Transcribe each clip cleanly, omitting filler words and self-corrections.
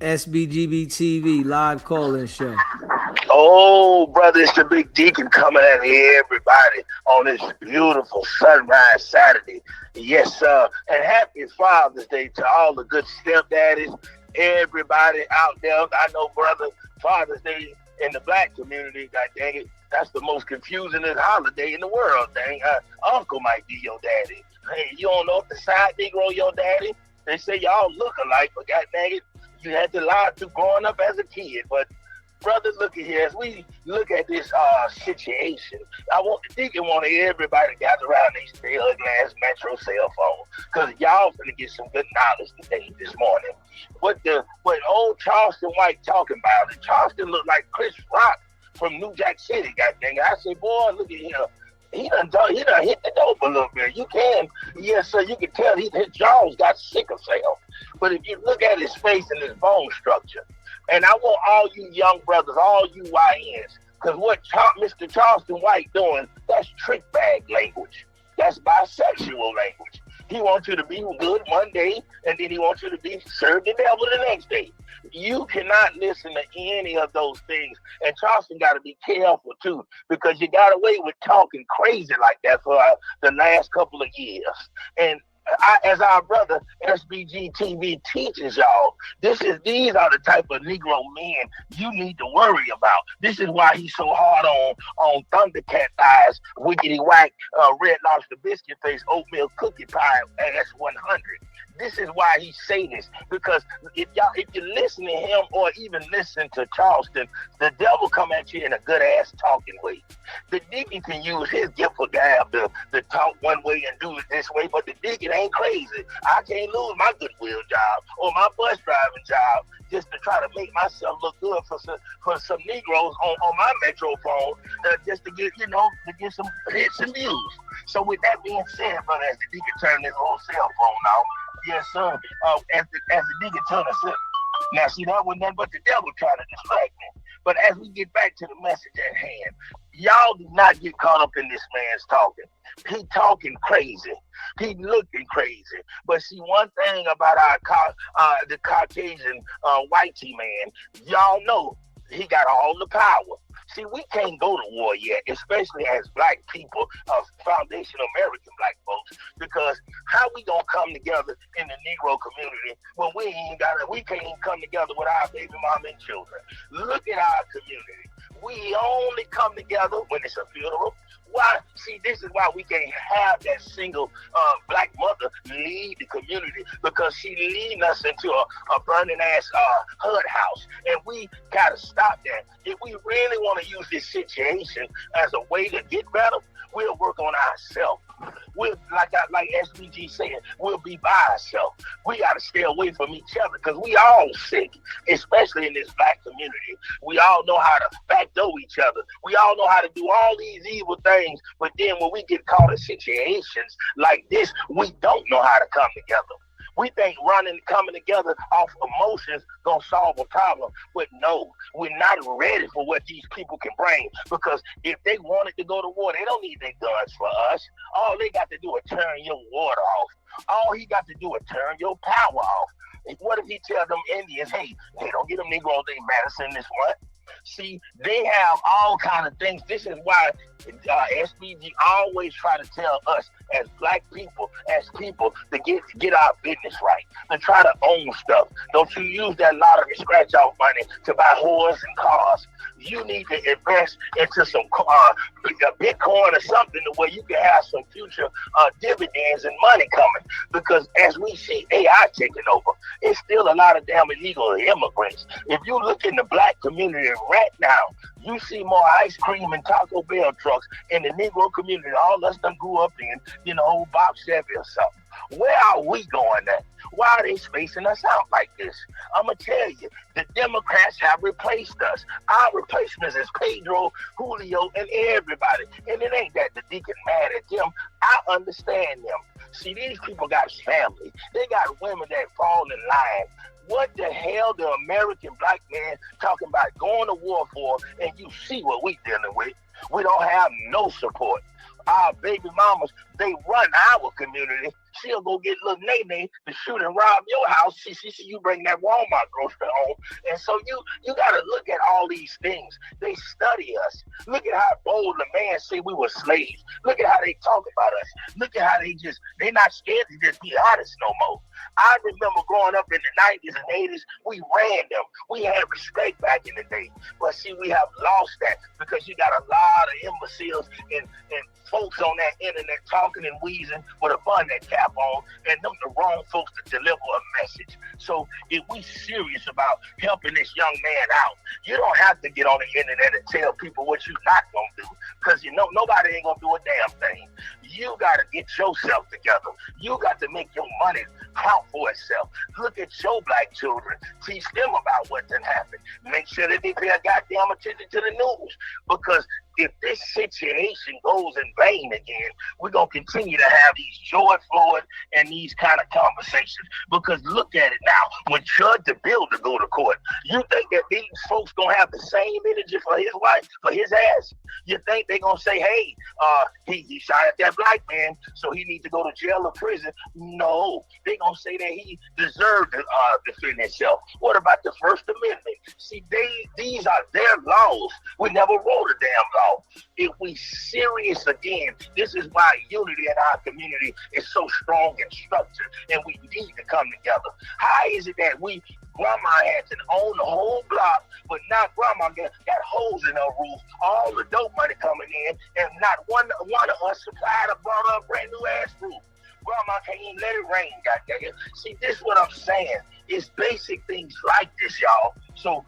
SBGB TV live call-in show. Oh, brother, it's the Big Deacon coming at everybody on this beautiful sunrise Saturday. Yes, sir. And happy Father's Day to all the good stepdaddies, everybody out there. I know, brother, Father's Day in the black community, god dang it, that's the most confusing holiday in the world, dang. Uncle might be your daddy. Hey, you don't know if the side Negro your daddy. They say y'all look alike, but god dang it, you had to lie to growing up as a kid. But brother, look at here. As we look at this situation, I want the Deacon want everybody to gather around their ugly ass Metro cell phone, because y'all finna get some good knowledge today, this morning. What old Charleston White talking about? And Charleston look like Chris Rock from New Jack City, god dang it. I say, boy, look at him. He done hit the dope a little bit. You can, yes, sir, you can tell his jaws got sickle cell. But if you look at his face and his bone structure, and I want all you young brothers, all you YNs, because what Mr. Charleston White doing, that's trick bag language. That's bisexual language. He wants you to be good one day, and then he wants you to be serve the devil the next day. You cannot listen to any of those things. And Charleston got to be careful, too, because you got away with talking crazy like that for the last couple of years. And as our brother SBG TV teaches y'all, these are the type of Negro men you need to worry about. This is why he's so hard on Thundercat thighs, wiggity whack, red lobster biscuit face, oatmeal cookie pie, ass 100. This is why he say this, because if you listen to him or even listen to Charleston, the devil come at you in a good ass talking way. The Deacon can use his gift for gab to talk one way and do it this way, but the Deacon ain't crazy. I can't lose my Goodwill job or my bus driving job just to try to make myself look good for some Negroes on my Metro phone, just to get some hits and views. So with that being said, brother, as the Deacon turn this whole cell phone off, yes, sir. As the Deacon turn us up. Now, see, that was nothing but the devil trying to distract me. But as we get back to the message at hand, y'all do not get caught up in this man's talking. He talking crazy. He looking crazy. But see, one thing about the Caucasian whitey man, y'all know he got all the power. See, we can't go to war yet, especially as black people, foundational American black folks, because how we gonna come together in the Negro community when we can't even come together with our baby mama and children? Look at our community. We only come together when it's a funeral. Why? See, this is why we can't have that single black mother lead the community, because she leading us into a burning ass hood house, and we gotta stop that. If we really want to use this situation as a way to get better, we'll work on ourselves. We'll, like SBG said, we'll be by ourselves. We got to stay away from each other because we all sick, especially in this black community. We all know how to backdoor each other. We all know how to do all these evil things, but then when we get caught in situations like this, we don't know how to come together. We think coming together off emotions gonna solve a problem, but no, we're not ready for what these people can bring. Because if they wanted to go to war, they don't need their guns for us. All they got to do is turn your water off. All he got to do is turn your power off. What if he tell them Indians, hey, don't get them Negroes their medicine this month? See, they have all kind of things. This is why SBG always try to tell us as black people, to get our business right, to try to own stuff. Don't you use that lottery scratch-off money to buy whores and cars. You need to invest into some Bitcoin or something where you can have some future dividends and money coming. Because as we see AI taking over, it's still a lot of damn illegal immigrants. If you look in the black community right now, you see more ice cream and Taco Bell trucks in the Negro community. All us done grew up in, old Bob Chevy or something. Where are we going at? Why are they spacing us out like this? I'm going to tell you, the Democrats have replaced us. Our replacements is Pedro, Julio, and everybody. And it ain't that the Deacon mad at them. I understand them. See, these people got family. They got women that fall in line. What the hell the American black man talking about going to war for, and you see what we dealing with? We don't have no support. Our baby mamas, they run our community, She'll go get little Nene to shoot and rob your house. She see you bring that Walmart grocery home. And so you got to look at all these things. They study us. Look at how bold the man say we were slaves. Look at how they talk about us. Look at how they're not scared to just be honest no more. I remember growing up in the 90s and 80s, we ran them. We had respect back in the day. But see, we have lost that because you got a lot of imbeciles and folks on that internet talking and wheezing with a bonnet cap on, and them the wrong folks to deliver a message. So if we serious about helping this young man out, you don't have to get on the internet and tell people what you're not going to do, because you know nobody ain't going to do a damn thing. You got to get yourself together. You got to make your money count for itself. Look at your black children. Teach them about what done happened. Make sure that they pay a goddamn attention to the news, because if this situation goes in vain again, we're going to continue to have these George Floyd and these kind of conversations. Because look at it now. When Judge the Builder go to court, you think that these folks going to have the same energy for his wife, for his ass? You think they're going to say, hey, he shot at that black man, so he needs to go to jail or prison? No. They're going to say that he deserved to defend himself. What about the First Amendment? See, these are their laws. We never wrote a damn law. If we serious again, this is why unity in our community is so strong and structured, and we need to come together. How is it that grandma had to own the whole block, but now grandma got holes in her roof, all the dope money coming in, and not one of us supplied or brought up a brand new ass roof? Grandma can't even let it rain, goddamn. See, this is what I'm saying. It's basic things like this, y'all. So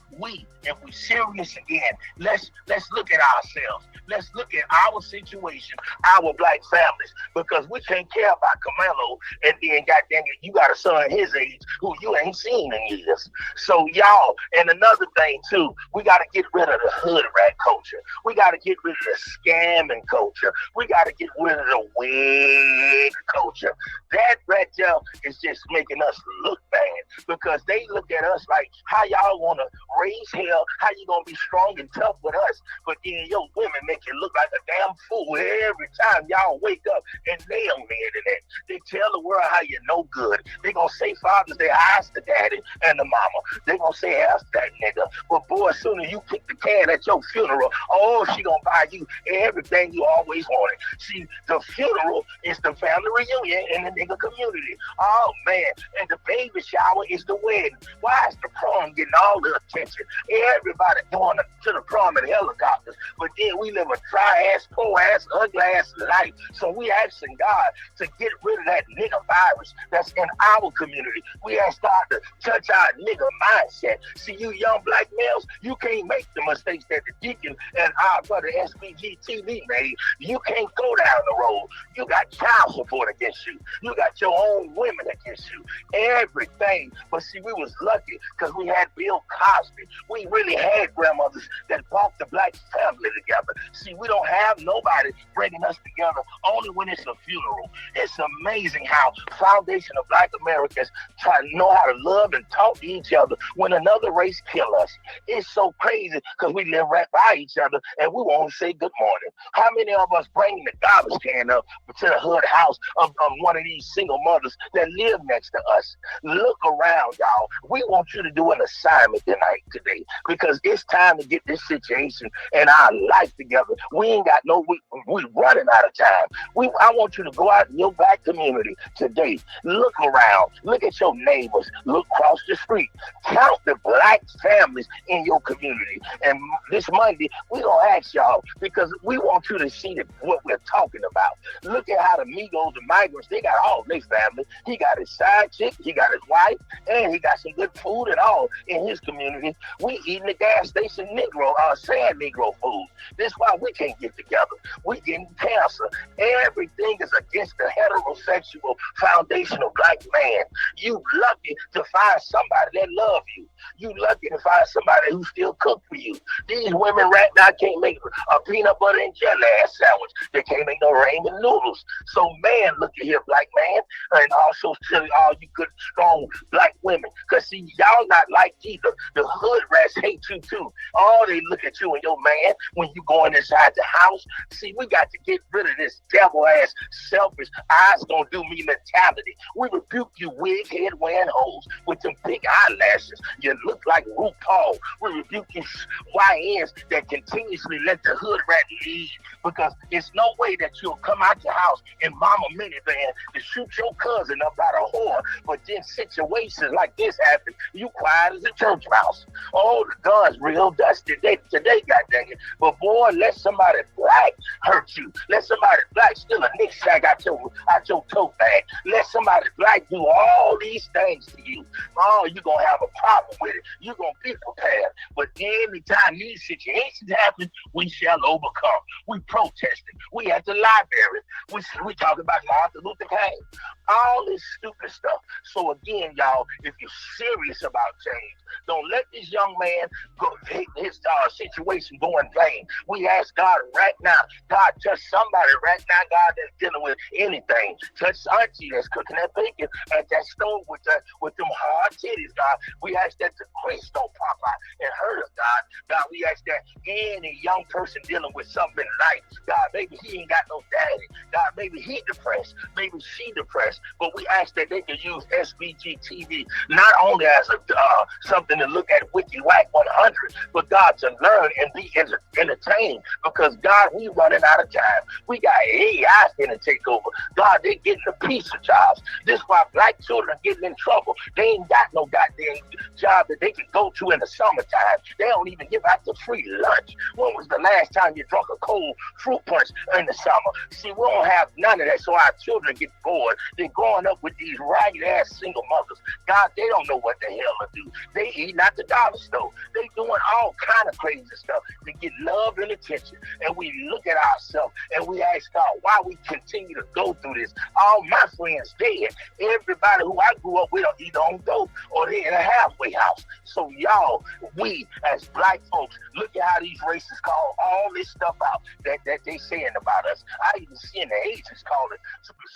if we serious again, let's look at ourselves. Let's look at our situation, our black families, because we can't care about Camelo and then goddamn it, you got a son his age who you ain't seen in years. So y'all, and another thing too, we got to get rid of the hood rat culture. We got to get rid of the scamming culture. We got to get rid of the wig culture. That right there is just making us look bad, because they look at us like, how y'all want to raise hell? How you going to be strong and tough with us? But then your women make you look like a damn fool every time y'all wake up and they on the internet. They tell the world how you no good. They going to say Father's Day eyes to daddy and the mama. They going to say ass that nigga. But boy, as soon as you kick the can at your funeral, oh, she going to buy you everything you always wanted. See, the funeral is the family reunion in the nigga community. Oh, man. And the baby shower is the wedding. Why is the prom getting all the attention? Everybody going to the prom in helicopters. But then we live a dry-ass, poor-ass, ugly-ass life. So we asking God to get rid of that nigga virus that's in our community. We ask God to touch our nigga mindset. See, you young black males, you can't make the mistakes that the deacon and our brother SBG TV made. You can't go down the road. You got child support against you. You got your own women against you. Everything. But see, we was lucky because we had Bill Cosby. We really had grandmothers that brought the black family together. See, we don't have nobody bringing us together only when it's a funeral. It's amazing how Foundation of Black Americans try to know how to love and talk to each other when another race kill us. It's so crazy because we live right by each other and we won't say good morning. How many of us bring the garbage can up to the hood house of one of these single mothers that live next to us? Look around, y'all. We want you to do an assignment today, because it's time to get this situation and our life together. We ain't got we running out of time. I want you to go out in your black community today. Look around. Look at your neighbors. Look across the street. Count the black families in your community. And this Monday, we're going to ask y'all, because we want you to see what we're talking about. Look at how the Migos and migrants, they got all their family. He got his side chick, he got his wife, and he got some good food and all in his community. We eating the gas station sand Negro food. This is why we can't get together. We getting cancer. Everything is against the heterosexual foundational black man. You lucky to find somebody that love you. You lucky to find somebody who still cook for you. These women right now can't make a peanut butter and jelly ass sandwich. They can't make no ramen noodles. So man, look at here, black man, and also to all you good strong black women. Cause see, y'all not like either. The hood rats hate you too. Oh, they look at you and your man when you going inside the house. See, we got to get rid of this devil ass, selfish, eyes gonna do me mentality. We rebuke you wig head wearing hoes with them big eyelashes. You look like RuPaul. We rebuke you YNs that continuously let the hood rat lead, because it's no way that you'll come out your house in mama minivan to shoot your cousin up out of whore, but then situations like this happen, you quiet as a church mouse. Oh, the gun's real dusty today, god dang it. But boy, let somebody black hurt you. Let somebody black steal a Nick sack out your tote bag. Let somebody black do all these things to you. Oh, you're gonna have a problem with it. You're gonna be prepared. But anytime these situations happen, we shall overcome. We protesting. We at the library. We talking about Martin Luther King. All this stupid stuff. So again, y'all, if you're serious about change, don't let this young man go his situation go in vain. We ask God right now, God, touch somebody right now, God, that's dealing with anything. Touch auntie that's cooking that bacon at that stove with them hard titties, God. We ask that the grace don't pop out and hurt her, God. God, we ask that any young person dealing with something in life, God, maybe he ain't got no daddy. God, maybe he depressed. Maybe she depressed. But we ask that they can use SBG TV not only as a something to look at Wiki Whack 100, but God, to learn and be entertained. Because God, we running out of time. We got AI finna take over. God, they getting a piece of jobs. This is why black children getting in trouble. They ain't got no goddamn job that they can go to in the summertime. They don't even give out the free lunch. When was the last time you drank a cold fruit punch in the summer? See, we don't have none of that, so our children get bored. They're growing up with these ragged ass single mothers. God, they don't know what the hell to do. They eating at the dollar store. They doing all kind of crazy stuff to get love and attention. And we look at ourselves and we ask God why we continue to go through this. All my friends dead. Everybody who I grew up with are either on dope or they in a halfway house. So y'all, we as black folks, look at how these racists call all this stuff out that they saying about us. I even seen the Asians call it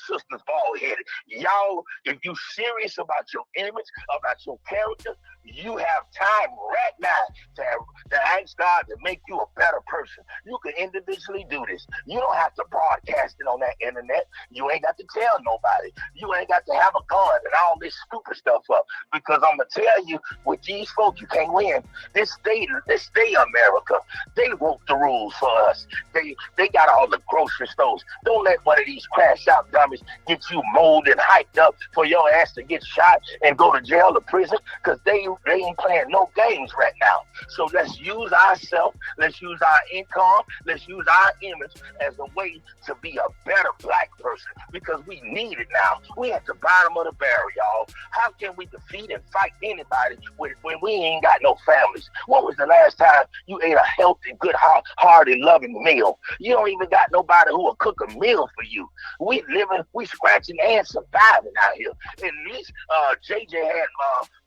sisters bald headed. Y'all, if you serious about your image, about your character, you have time right now to ask God to make you a better person. You can individually do this. You don't have to broadcast it on that internet. You ain't got to tell nobody. You ain't got to have a gun and all this stupid stuff up. Because I'm going to tell you, with these folks, you can't win. This state America, they wrote the rules for us. They got all the grocery stores. Don't let one of these crash out dummies get you molded and hyped up for your ass to get shot and go to jail or prison, because they ain't playing no games right now. So let's use ourselves, let's use our income, let's use our image as a way to be a better black person, because we need it now. We at the bottom of the barrel, y'all. How can we defeat and fight anybody when we ain't got no families? When was the last time you ate a healthy, good, hearty, loving meal? You don't even got nobody who will cook a meal for you. We living, we scratching and surviving out here. At least JJ had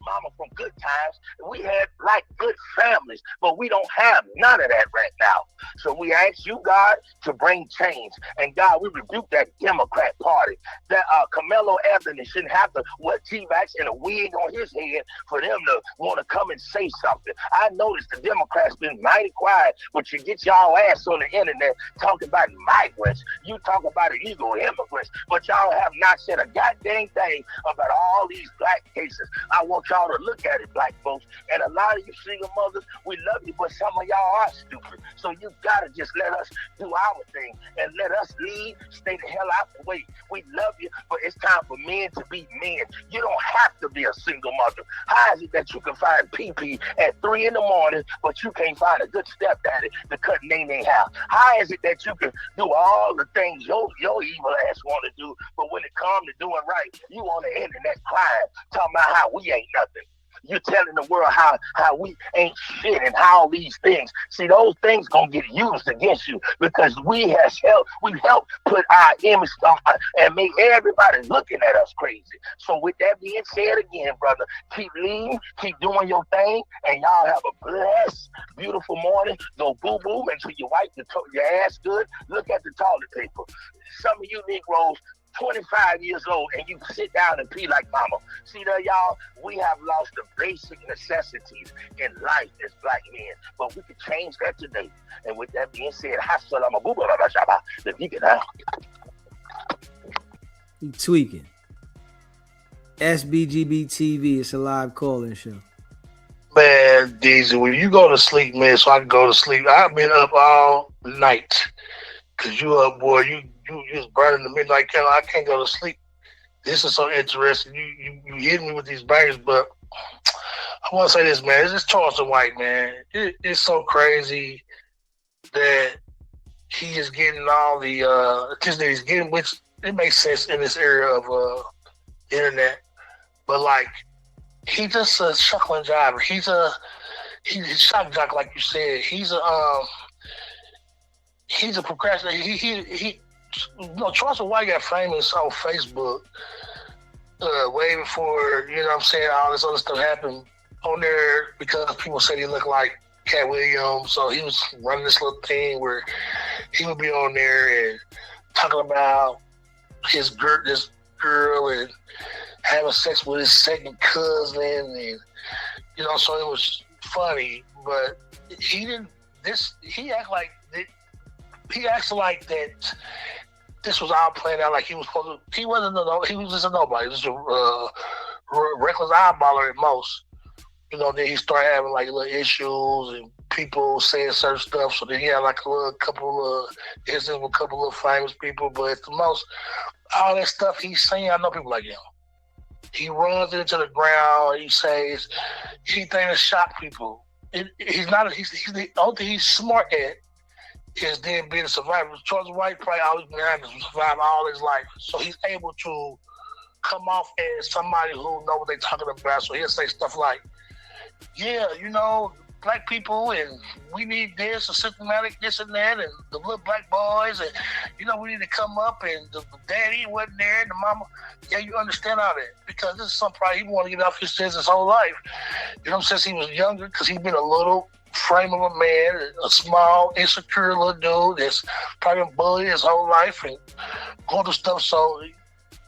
mama from good times. We had like good families, but we don't have none of that right now. So we ask you, God, to bring change. And God, we rebuke that Democrat Party. That Carmelo Anthony shouldn't have to wear T-backs and a wig on his head for them to want to come and say something. I noticed the Democrats been mighty quiet, but you get y'all ass on the internet talking about migrants. You talk about illegal immigrants, but y'all have not said a goddamn thing about all these black cases. I want y'all to look at it, black folks. And a lot of you single mothers, we love you, but some of y'all are stupid. So you gotta just let us do our thing and let us lead. Stay the hell out the way. We love you, but it's time for men to be men. You don't have to be a single mother. How is it that you can find PP at 3 in the morning, but you can't find a good stepdaddy to cut name hair? How is it that you can do all the things your evil ass want to do, but when it comes to doing right, you on the internet crying, talking about how we ain't nothing? You're telling the world how we ain't shit and how these things. See, those things gonna get used against you, because we've helped put our image on and make everybody looking at us crazy. So with that being said again, brother, keep leading, keep doing your thing, and y'all have a blessed, beautiful morning. Go boo-boo until you wipe your ass good. Look at the toilet paper. Some of you Negroes, 25 years old and you sit down and pee like mama. See there, y'all, we have lost the basic necessities in life as black men, but we can change that today. And with that being said, the deacon out. You tweaking. SBGB TV, it's a live call-in show. Man, DEEZY, when you go to sleep, man, so I can go to sleep. I've been up all night. Cause you up, boy, you just burning the midnight candle. I can't go to sleep. This is so interesting. You hit me with these bangers, but I want to say this, man. It's just Charleston White, man. It's so crazy that he is getting all the just that he's getting, which it makes sense in this area of internet, but like. He's just a shuckling driver. He's a shock jock, like you said. He's a procrastinator. He Charleston White got famous on Facebook way before, you know what I'm saying, all this other stuff happened on there because people said he looked like Cat Williams. So he was running this little thing where he would be on there and talking about this girl and having sex with his second cousin, and you know, so it was funny. But he didn't. He acted like that. This was all planned out. Like he was supposed to. He wasn't. He was just a nobody. He was a reckless eyeballer at most. You know. Then he started having like little issues and people saying certain stuff. So then he had like a couple of incidents with a couple of famous people. But at the most, all that stuff he's saying, I know people like him. He runs into the ground. He says anything to shock people. He's the only thing he's smart at is then being a survivor. Charles White probably always been able to survive all his life, so he's able to come off as somebody who know what they're talking about. So he'll say stuff like, "Yeah, you know, black people, and we need this, a systematic this and that, and the little black boys, and you know, we need to come up, and the daddy wasn't there, and the mama." Yeah, you understand all that because this is something probably he wanted to get off his chest his whole life. You know, since he was younger, because he's been a little frame of a man, a small, insecure little dude that's probably been bullied his whole life and all the stuff. So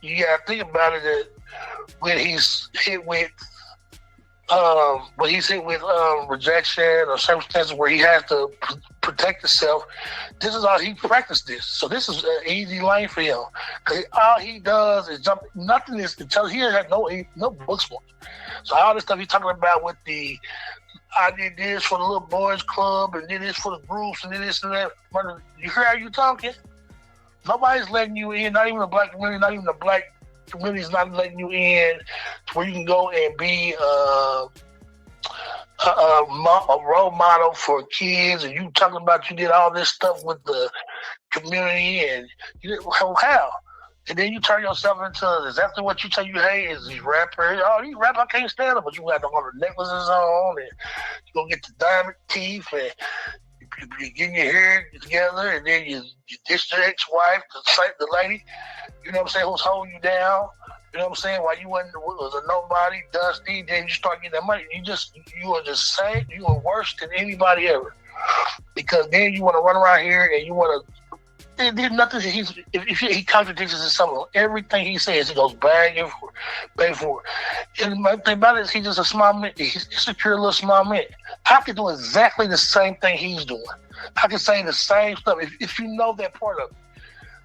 you gotta think about it that when he's hit with rejection or circumstances where he has to protect himself, this is all he practiced this. So this is an easy lane for him. Because all he does is jump. Nothing is to tell. He has no books for him. So all this stuff he's talking about with the, I did this for the little boys club and did this for the groups and did this and that. You hear how you talking? Nobody's letting you in. Not even the black community. Not even the black community's not letting you in to where you can go and be a role model for kids, and you talking about you did all this stuff with the community, and you did, how? And then you turn yourself into exactly what you tell you hate is these rappers. Oh, these rappers, I can't stand them, but you got the other necklaces on, and you gonna get the diamond teeth, and you get your hair together, and then you dish your ex-wife, the lady, you know what I'm saying, who's holding you down. You know what I'm saying? While you was a nobody, dusty, then you start getting that money. You are just saying you are worse than anybody ever. Because then you want to run around here and you want to. There's nothing. If he contradicts himself, everything he says, he goes bang for. And the thing about it is, he's just a small man. He's a secure little small man. I can do exactly the same thing he's doing. I can say the same stuff if you know that part of it.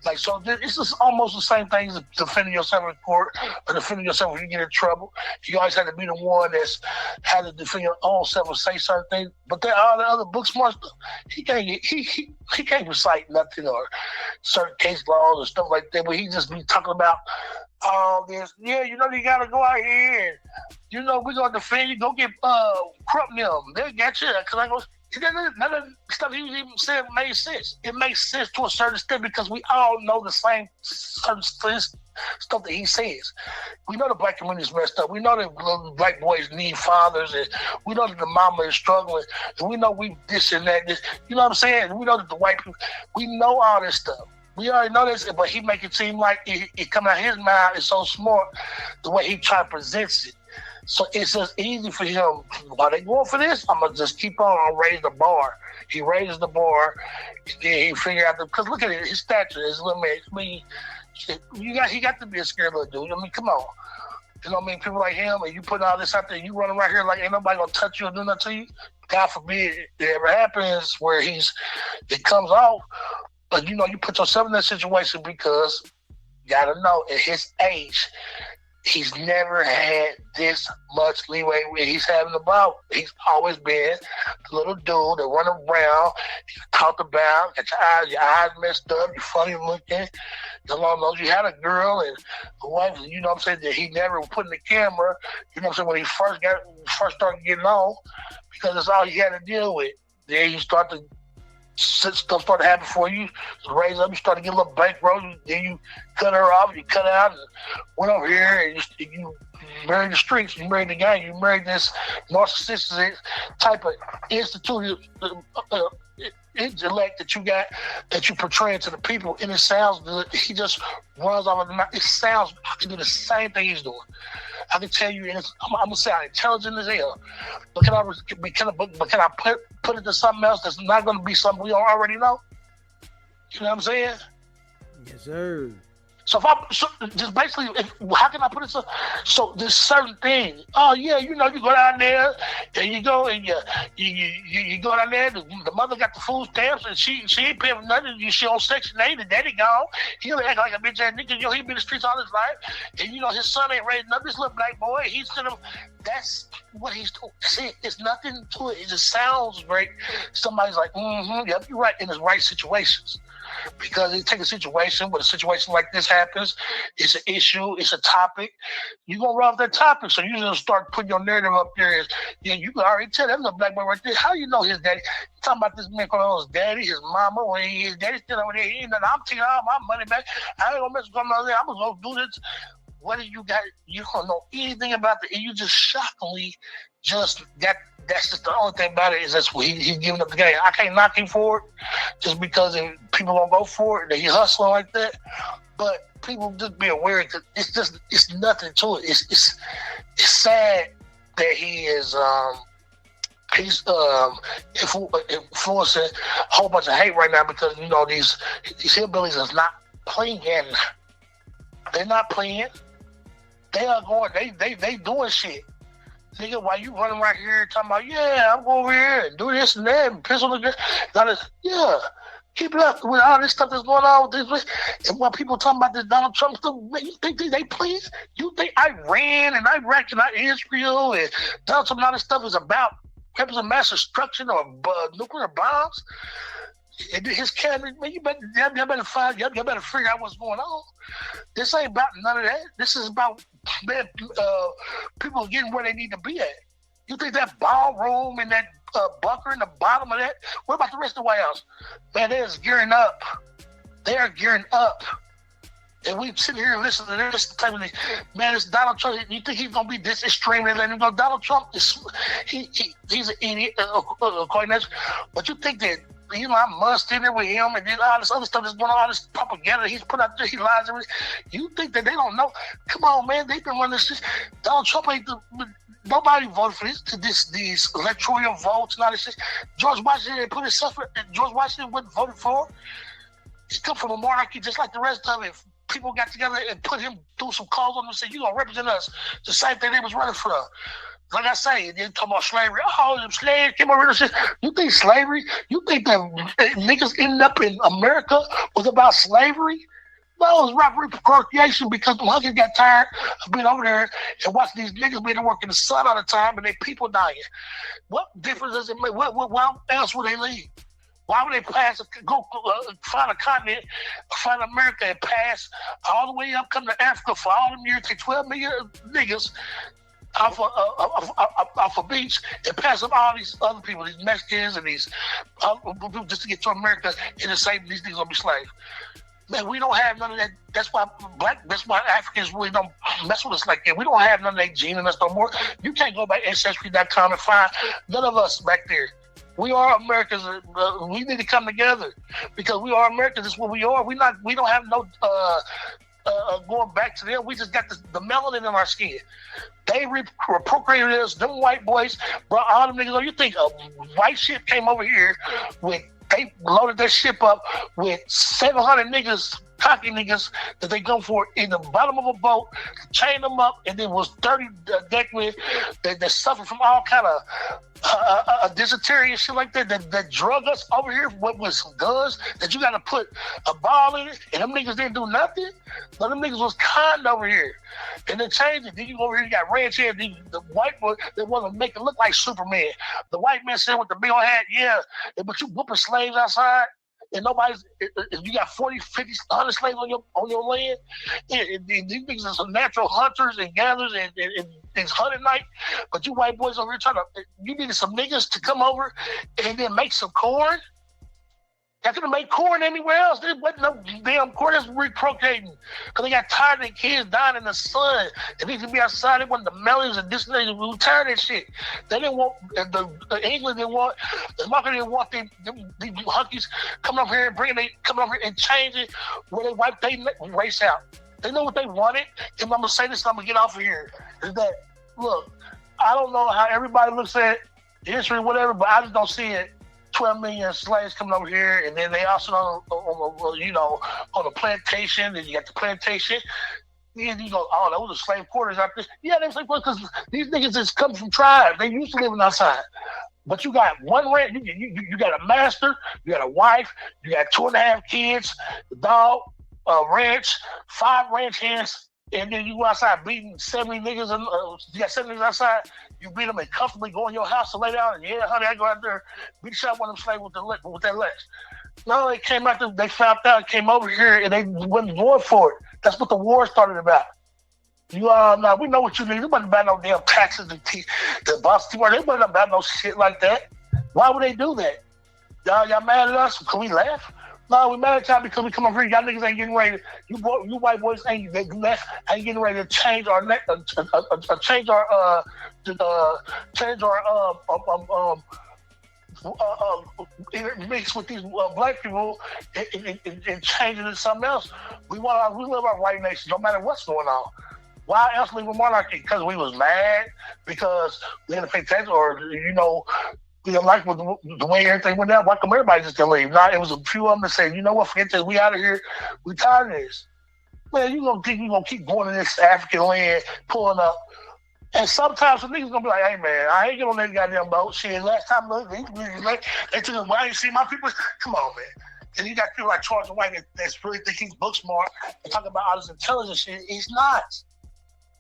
Like, so it's just almost the same thing as defending yourself in court or defending yourself when you get in trouble. You always have to be the one that's had to defend your own self and say certain things. But then all the other book smart stuff, he can't recite nothing or certain case laws or stuff like that. But he just be talking about all this. Yeah, you know, you got to go out here and, you know, we're going to defend you. Go get Crump them. They'll get you. Because I go, none of the stuff he was even saying made sense. It makes sense to a certain extent because we all know the same certain stuff that he says. We know the black community is messed up. We know that the black boys need fathers, and we know that the mama is struggling, and we know we this and that. This, you know what I'm saying? And we know that the white people, we know all this stuff. We already know this, but he make it seem like it coming out of his mouth is so smart the way he try to present it. So it's just easy for him. While they going for this, I'm going to just keep on raise the bar. He raises the bar, and then he figure out, because look at it, his stature is a little man. I mean, He got to be a scared little dude. I mean, come on. You know what I mean? People like him, and you put all this out there, you running right here like ain't nobody gonna touch you or do nothing to you. God forbid it ever happens where it comes off. But you know, you put yourself in that situation because you gotta know at his age, he's never had this much leeway when he's having the ball. He's always been the little dude that run around, talked about, got your eyes messed up, you funny looking. The Lord knows you had a girl and a wife, you know what I'm saying, that he never put in the camera, you know what I'm saying, when he first started getting on, because that's all he had to deal with. Then you start to stuff started happening for you, raise up, you start to get a little bankroll, then you cut her off, you cut out and went over here and you married the streets, you married the gang, you married this narcissistic type of intellect that you got, that you portray to the people, and it sounds good. He just runs off of the mouth. It sounds, I can do the same thing he's doing. I can tell you, and I'm gonna sound intelligent as hell, but can I put it to something else that's not gonna be something we don't already know? You know what I'm saying? Yes, sir. So just basically, how can I put it? So there's certain things. Oh yeah, you know, you go down there and you go and you go down there. The mother got the food stamps and she ain't paying for nothing. She on Section 8 and daddy gone. He'll act like a bitch ass nigga. You know, he been in the streets all his life, and you know his son ain't raising up this little black boy. He's gonna. That's what he's doing. See, it's nothing to it. It just sounds great. Somebody's like, yep, you're right in the right situations. Because you take a situation, when a situation like this happens, it's an issue, it's a topic, you're going to run off that topic. So you're going to start putting your narrative up there. You can already tell that little black boy right there. How you know his daddy? You're talking about this man calling his daddy, his mama, when his daddy's still over there. He ain't nothing. I'm taking all my money back. I ain't going to mess with something over there. I'm going to go do this. What do you got? You don't know anything about it. And you just shockingly just got. That's just the only thing about it is that's what he's giving up the game. I can't knock him for it just because people don't go for it, that he hustling like that. But people just be aware that it's nothing to it. It's sad that he is he's influencing a whole bunch of hate right now because you know these hillbillies is not playing. They're not playing. They are going. They doing shit. Nigga, why you running right here talking about, yeah, I'm over here and do this and that and piss on the girl. Yeah, keep it up with all this stuff that's going on with this. And when people talking about this Donald Trump stuff, man, you think they please? You think Iran and Iraq and Israel and Donald Trump and all this stuff is about weapons of mass destruction or nuclear bombs? And his cabinet, man, you better figure out what's going on. This ain't about none of that. This is about people getting where they need to be at. You think that ballroom and that bunker in the bottom of that? What about the rest of the White House? Man, they're gearing up. They are gearing up. And we sit here and listen to this type of thing. Man, it's Donald Trump. You think he's gonna be this extreme and let him go? Donald Trump is he's an idiot, according to that. But you think that Elon Musk in there with him and then all this other stuff that's going on, all this propaganda he's put out there, he lies and you think that they don't know? Come on, man, they've been running this. Donald Trump ain't nobody voted for these electoral votes and all this shit. George Washington put himself. George Washington wasn't voted for. He come from a monarchy just like the rest of it. People got together and put him through some calls on him and said, "You gonna represent us?" The same thing they was running for. Like I say, they talking about slavery. Oh, them slaves came over here. You think slavery? You think that niggas ended up in America was about slavery? No, it was about repropriation because the monkeys got tired of being over there and watching these niggas being to work in the sun all the time and they people dying. What difference does it make? Why else would they leave? Why would they go find a continent, find America and pass all the way up, come to Africa for all them years, take 12 million niggas off a beach and pass up all these other people, these Mexicans and these people just to get to America and say these niggas gonna be slaves. Man, we don't have none of that. That's why Africans really don't mess with us like that. We don't have none of that gene in us no more. You can't go back Ancestry.com and find none of us back there. We are Americans. We need to come together because we are Americans. That's what we are. We don't have no going back to them. We just got the melanin in our skin. They procreated us. Them white boys brought all them niggas over. You think a white ship came over here they loaded their ship up with 700 niggas cocky niggas that they go for in the bottom of a boat, chain them up, and then was dirty deck with that suffer from all kind of dysentery and shit like that drug us over here with some guns that you got to put a ball in it, and them niggas didn't do nothing. But them niggas was conned over here, and then changed it. Then you go over here, you got red hair. The white boy, they want to make it look like Superman. The white man said with the big old hat, yeah, but you whooping slaves outside. And nobody's, you got 40, 50, 100 slaves on your land. And these niggas are some natural hunters and gatherers and it's hunting night. But you white boys over here you needed some niggas to come over and then make some corn. Y'all could have made corn anywhere else. There wasn't no damn corn. That's reprocreating. Because they got tired of their kids dying in the sun. And they could be outside. They wanted the melons and this and that. We were tired of that shit. They didn't want, England didn't want, the market didn't want these hunkies coming up here and changing where they wipe their race out. They know what they wanted. And I'm going to say this, I'm going to get off of here. Is that, look, I don't know how everybody looks at history, whatever, but I just don't see it. 12 million slaves coming over here, and then they also on a plantation, and you got the plantation. And you go, oh, those are slave quarters out there. Yeah, they're slave quarters because these niggas is coming from tribes. They used to living outside. But you got one ranch, you got a master, you got a wife, you got 2.5 kids, a dog, a ranch, 5 ranch hands, and then you go outside beating 70 niggas, and you got 70 niggas outside, you beat them and comfortably go in your house to lay down, and yeah, honey, I go out there, beat shot one of them slaves with that legs. No, they came out there, they found out, came over here, and they went going for it. That's what the war started about. You now we know what you need. You wasn't about no damn taxes and the boss team. They wasn't about no shit like that. Why would they do that? Y'all mad at us? Can we laugh? No, we mad at y'all because we come over here. Y'all niggas ain't getting ready. You white boys ain't getting ready to change our mix with these black people and change it to something else. We live our white nation, no matter what's going on. Why else leave a monarchy? Because we was mad, because we had to pay taxes, or we didn't like the way everything went down. Why come everybody just didn't leave? It was a few of them that said, you know what, forget this, we out of here, we tired of this. Man, you gonna keep going to this African land, pulling up. And sometimes the niggas gonna be like, hey man, I ain't getting on that goddamn boat. Shit, last time they took us, well, I ain't see my people. Come on, man. And you got people like Charleston White that's really think he's book smart and talking about all this intelligence shit. He's not.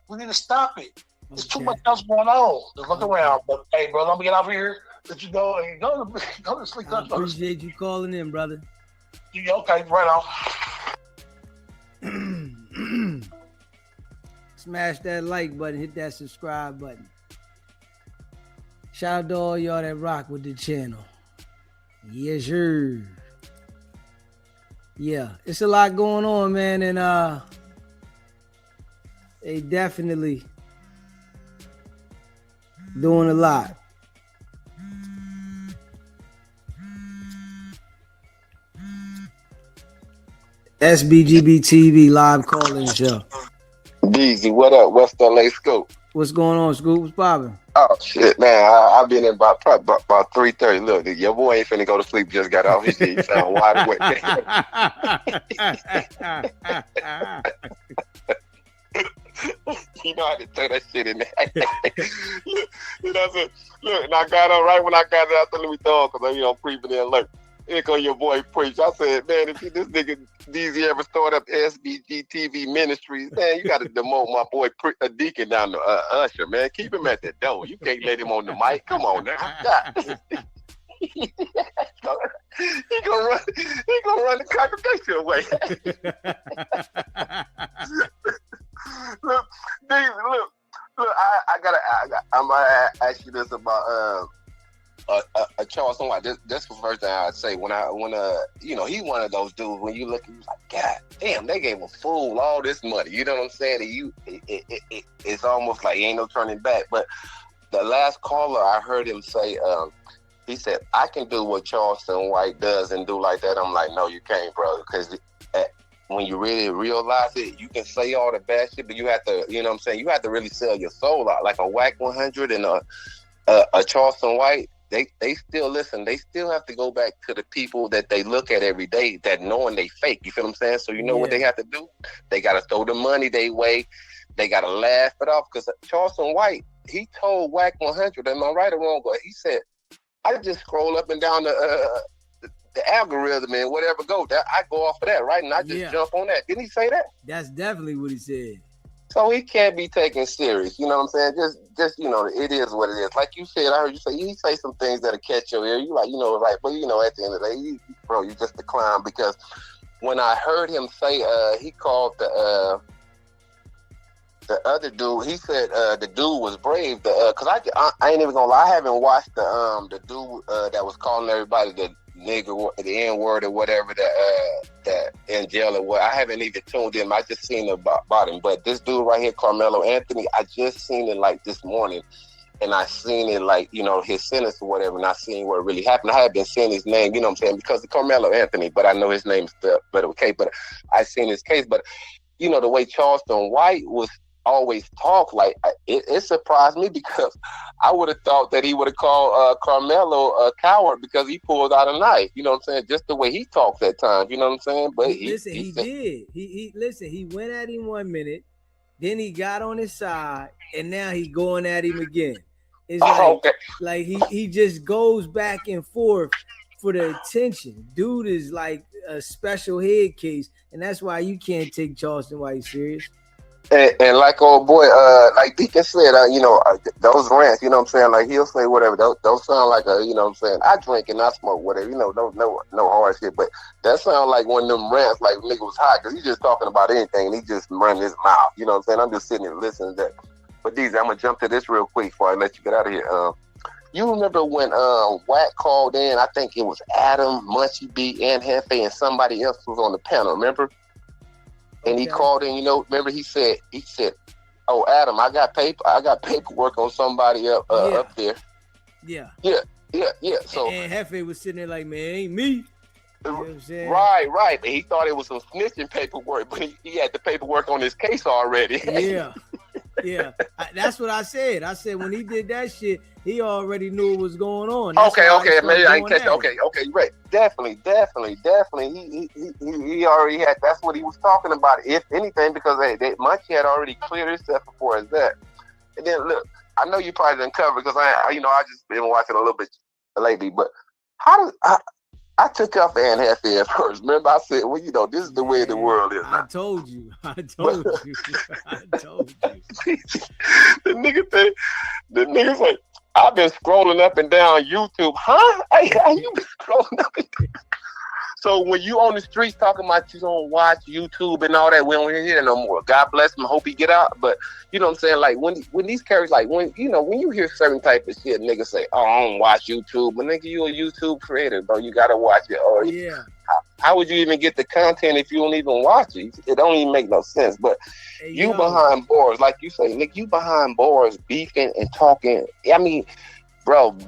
We need to stop it. There's too much else going on. Just look around. But hey, bro, let me get off here. Let you go and go to sleep. I appreciate you calling in, brother. Okay, right on. Smash that like button, hit that subscribe button. Shout out to all y'all that rock with the channel. Yes, sir. Yeah, it's a lot going on, man, and they definitely doing a lot. SBGB TV live calling show. DEEZY, what up? West LA Scoop. What's going on, Scoop? What's poppin'? Oh shit, man! I've been in about 3:30. Look, your boy ain't finna go to sleep. Just got off his shit. He sound wide awake. You know how to throw that shit in there. Look, and I got on right when I got it. I said, let me throw it because I'm creeping in alert. Here go your boy preach. I said, man, if this nigga DEEZY ever start up SBG TV Ministries, man, you got to demote my boy Deacon down to Usher, man. Keep him at the door. You can't let him on the mic. Come on now. God. He gonna run the congregation away. Look, I'm gonna ask you this about a Charleston White. That's the first thing I'd say when he one of those dudes when you look at him like, God damn, they gave a fool all this money. You know what I'm saying? And it's almost like ain't no turning back. But the last caller I heard him say, he said, I can do what Charleston White does and do like that. I'm like, no, you can't, bro, because when you really realize it, you can say all the bad shit, but you have to, you know what I'm saying? You have to really sell your soul out. Like a Whack 100 and a Charleston White, they still listen. They still have to go back to the people that they look at every day that knowing they fake. You feel what I'm saying? So you know what they have to do? They got to throw the money their way. They got to laugh it off because Charleston White, he told Whack 100, am I right or wrong? But he said, I just scroll up and down the algorithm and whatever go. That I go off of that, right? And I just jump on that. Didn't he say that? That's definitely what he said. So he can't be taken serious. You know what I'm saying? Just it is what it is. Like you said, I heard you say, he say some things that'll catch your ear. You like, but at the end of the day, you just a clown. Because when I heard him say, he called the other dude, he said the dude was brave. Because I ain't even gonna lie, I haven't watched the dude that was calling everybody the nigga, the N word or whatever, that Angela. What I haven't even tuned in. I just seen about him. But this dude right here, Carmelo Anthony, I just seen it like this morning, and I seen it like his sentence or whatever, and I seen what really happened. I had been seeing his name, you know what I'm saying, because of Carmelo Anthony, but I know his name's but okay. But I seen his case, but the way Charleston White was always talk, like it surprised me because I would have thought that he would have called Carmelo a coward because he pulled out a knife. You know what I'm saying? Just the way he talks at times. You know what I'm saying? But he did. He went at him 1 minute, then he got on his side, and now he going at him again. It's like he just goes back and forth for the attention. Dude is like a special head case, and that's why you can't take Charleston White serious. And like old boy, like Deacon said, those rants, you know what I'm saying? Like he'll say whatever. Those sound like you know what I'm saying? I drink and I smoke whatever. No hard shit. But that sound like one of them rants, like nigga was hot because he's just talking about anything. And he just running his mouth. You know what I'm saying? I'm just sitting here listening to that. But DEEZY, I'm gonna jump to this real quick before I let you get out of here. You remember when Wack called in? I think it was Adam, Munchie B, and Hefe, and somebody else was on the panel. Remember? And he called in, remember he said, "Oh, Adam, I got paperwork on somebody up there." Yeah. So and Hefe was sitting there like, "Man, ain't me." You know what I'm saying? Right. But he thought it was some snitching paperwork, but he had the paperwork on his case already. Yeah. That's what I said. I said when he did that shit, he already knew what was going on. Okay. Maybe I didn't catch it. Okay. Right. Definitely. He already had. That's what he was talking about. If anything, because Munchie had already cleared himself before as that. And then look, I know you probably didn't cover because I just been watching a little bit lately. But I took off Ann Hefe at first. Remember, I said, well, this is the way the world is now. I told you. The nigga's like, I've been scrolling up and down YouTube. Huh? Hey, how you been scrolling up and down? So when you on the streets talking about you don't watch YouTube and all that, we don't hear it no more. God bless him. Hope he get out. But you know what I'm saying? Like when these characters, like when you hear certain type of shit, niggas say, "Oh, I don't watch YouTube," but nigga, you a YouTube creator, bro. You gotta watch it. Or how would you even get the content if you don't even watch it? It don't even make no sense. But behind bars, like you say, Nick, you behind bars beefing and talking. I mean, bro.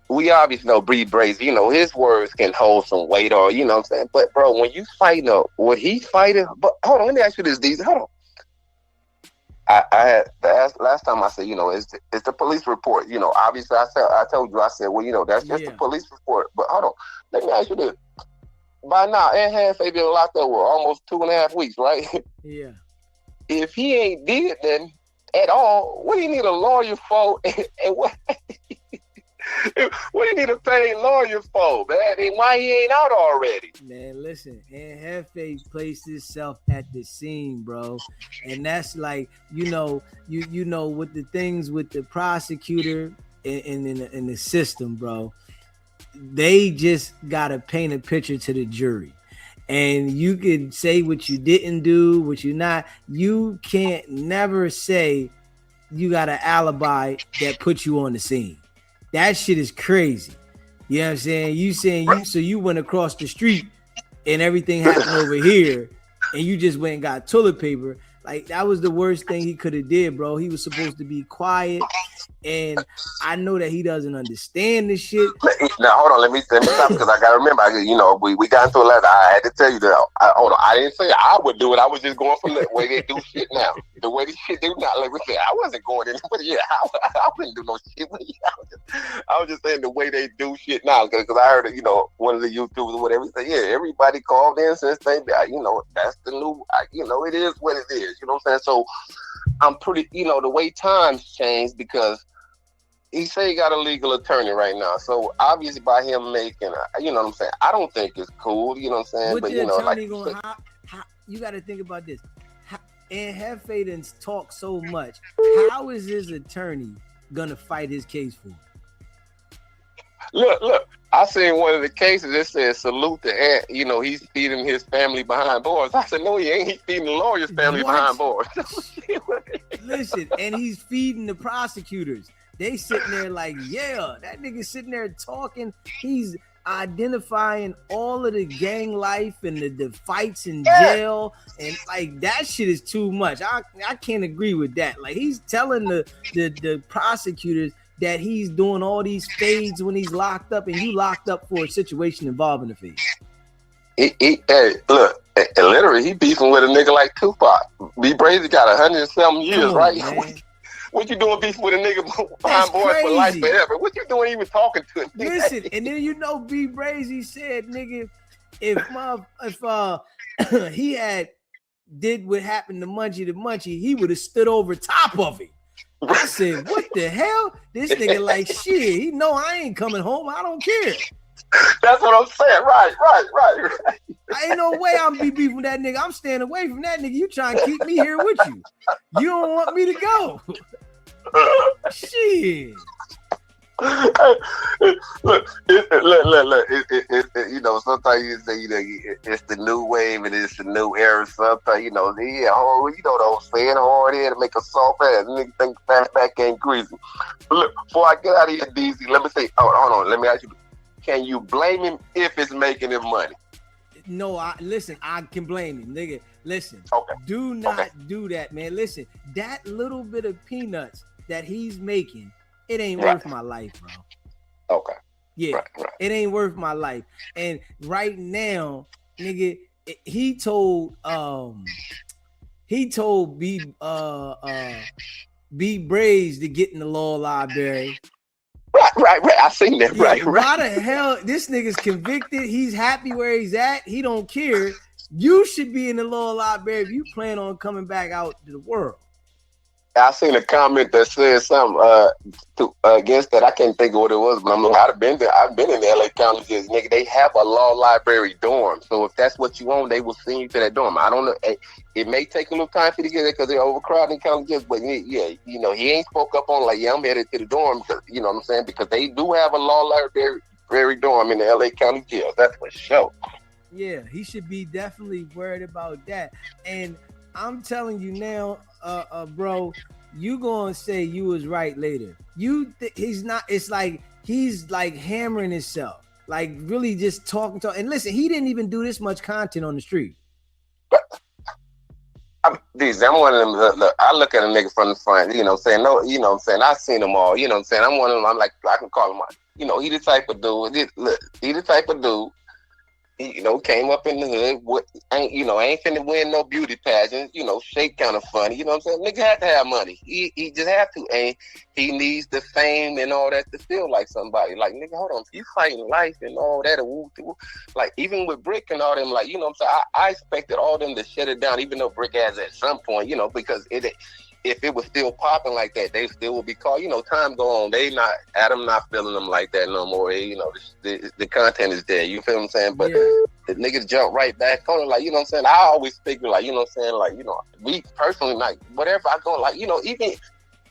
We obviously know Bree Brazy, his words can hold some weight, or you know what I'm saying. But bro, when you fighting what he's fighting, but hold on, let me ask you this, DEEZY. Hold on. I had last time I said, it's the police report. Obviously I told you, I said, well, that's just the police report. But hold on, let me ask you this. By now, Ann Hefe been locked up for almost 2.5 weeks, right? Yeah. If he ain't did then at all, what do you need a lawyer for? And what? What do you need a paid lawyer for, man? And why he ain't out already? Man, listen, Ann Hefe placed himself at the scene, bro. And that's like, with the things with the prosecutor in the system, bro. They just gotta paint a picture to the jury. And you can say what you didn't do, what you not. You can't never say you got an alibi that puts you on the scene. That shit is crazy. You know what I'm saying? You went across the street and everything happened over here and you just went and got toilet paper. Like, that was the worst thing he could have did, bro. He was supposed to be quiet and I know that he doesn't understand this shit. Now hold on, let me stop because I gotta remember. We got into a letter. I had to tell you that. Hold on, I didn't say I would do it. I was just going from the way they do shit now. The way this shit do now. Like we said, I wasn't going in, but yeah, I wouldn't do no shit. But yeah, I was just saying the way they do shit now because I heard it. One of the YouTubers or whatever say, yeah, everybody called in since they, that's the new. It is what it is. You know what I'm saying? So I'm pretty. The way times change because. He say he got a legal attorney right now, so obviously by him making, you know what I'm saying. I don't think it's cool, you know what I'm saying. What but the attorney going? How you got to think about this. And Hefe done talk so much. How is his attorney gonna fight his case for? Look. I seen one of the cases that says salute to Ant. He's feeding his family behind bars. I said no, he ain't. He's feeding the lawyer's family behind bars. Listen, and he's feeding the prosecutors. They sitting there like, yeah, that nigga sitting there talking. He's identifying all of the gang life and the fights in jail. And like, that shit is too much. I can't agree with that. Like, he's telling the prosecutors that he's doing all these fades when he's locked up and you locked up for a situation involving the fade. Look, literally, he beefing with a nigga like Tupac. B. Brazy got 100-something years, on, right? Man. What you doing beef with a nigga behind boys for life forever? What you doing even talking to him? Listen, and then B. Brazy said, nigga, if he had did what happened to Munchie, he would have stood over top of it. I said, what the hell? This nigga like, shit, he know I ain't coming home. I don't care. That's what I'm saying. Right. Ain't no way I'm be beefing with that nigga. I'm staying away from that nigga. You trying to keep me here with you. You don't want me to go. Shit. Look. Sometimes you say it's the new wave and it's the new era. Sometimes those saying hard head to make a soft ass nigga think fast back ain't greasy. But look, before I get out of here, DZ, let me say, hold on, let me ask you, can you blame him if it's making him money? No, I can blame him, nigga. Listen, okay. Do not do that, man. Listen, that little bit of peanuts that he's making, it ain't worth my life, bro. Okay. Yeah, right. It ain't worth my life. And right now, nigga, he told B Braze to get in the law library. Right. I seen that. Yeah, right. Why the hell this nigga's convicted? He's happy where he's at. He don't care. You should be in the law library if you plan on coming back out to the world. I seen a comment that said something against that. I can't think of what it was, but I've been there. I've been in the LA County jails, nigga. They have a law library dorm, so if that's what you want, they will send you to that dorm. I don't know. It may take a little time for you to get there because they're overcrowded in county jails, but yeah, he ain't spoke up on like, yeah, I'm headed to the dorm because you know what I'm saying, because they do have a law library dorm in the LA County jails. That's for sure. Yeah, he should be definitely worried about that. And I'm telling you now, bro, you gonna say you was right later. He's not. It's like he's like hammering himself, like really just talking. And listen, he didn't even do this much content on the street. I'm one of them. I look at a nigga from the front. You know what I'm saying? No, you know what I'm saying? I've seen them all. You know what I'm saying? I'm one of them. I'm like, I can call him. He the type of dude. He the type of dude. He, came up in the hood. Ain't finna win no beauty pageant. Shape kind of funny. You know what I'm saying? Nigga had to have money. He just have to. And he needs the fame and all that to feel like somebody. Like, nigga, hold on. You fighting life and all that. Like, even with Brick and all them, like, you know what I'm saying? I expected all them to shut it down, even though Brick has at some point, because if it was still popping like that, they still would be called. Time go on. Adam not feeling them like that no more. The content is there. You feel what I'm saying? But the niggas jump right back on it. Like, you know what I'm saying? I always figure, like, you know what I'm saying? Like, we personally, like, whatever I go, like, even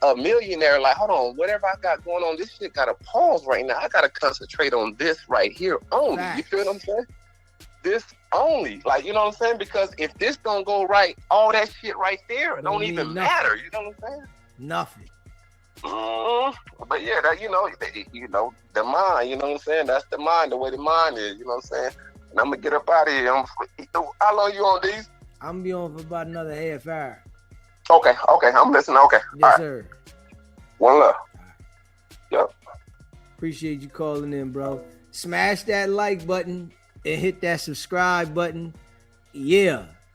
a millionaire, like, hold on, whatever I got going on, this shit got to pause right now. I got to concentrate on this right here only. Right. You feel what I'm saying? This only, like, you know what I'm saying? Because if this don't go right, all that shit right there don't even matter. You know what I'm saying? Nothing. But yeah, that the mind. You know what I'm saying? That's the mind. The way the mind is. You know what I'm saying? And I'm gonna get up out of here. How long you on these? I'm gonna be on for about another half hour. Okay. I'm listening. Okay. Yes, sir. One love. Yep. Appreciate you calling in, bro. Smash that like button and hit that subscribe button. Yeah.